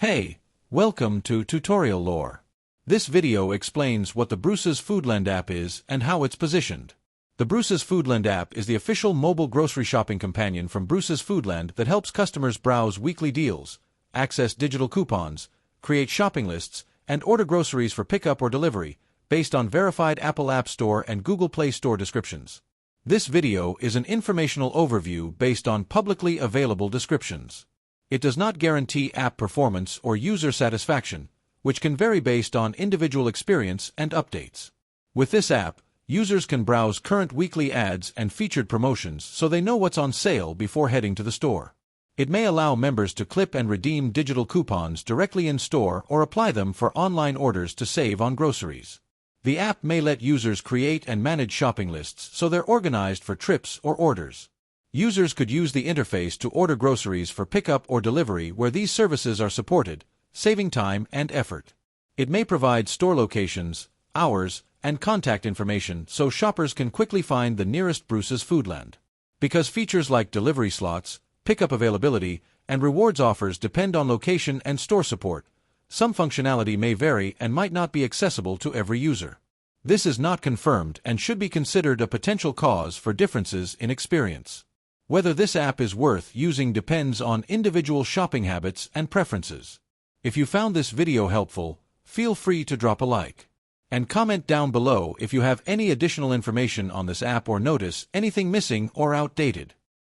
Hey, welcome to Tutorial Lore. This video explains what the Bruce's Foodland app is and how it's positioned. The Bruce's Foodland app is the official mobile grocery shopping companion from Bruce's Foodland that helps customers browse weekly deals, access digital coupons, create shopping lists, and order groceries for pickup or delivery, based on verified Apple App Store and Google Play Store descriptions. This video is an informational overview based on publicly available descriptions. It does not guarantee app performance or user satisfaction, which can vary based on individual experience and updates. With this app, users can browse current weekly ads and featured promotions so they know what's on sale before heading to the store. It may allow members to clip and redeem digital coupons directly in-store or apply them for online orders to save on groceries. The app may let users create and manage shopping lists so they're organized for trips or orders. Users could use the interface to order groceries for pickup or delivery where these services are supported, saving time and effort. It may provide store locations, hours, and contact information so shoppers can quickly find the nearest Bruce's Foodland. Because features like delivery slots, pickup availability, and rewards offers depend on location and store support, some functionality may vary and might not be accessible to every user. This is not confirmed and should be considered a potential cause for differences in experience. Whether this app is worth using depends on individual shopping habits and preferences. If you found this video helpful, feel free to drop a like. And comment down below if you have any additional information on this app or notice anything missing or outdated.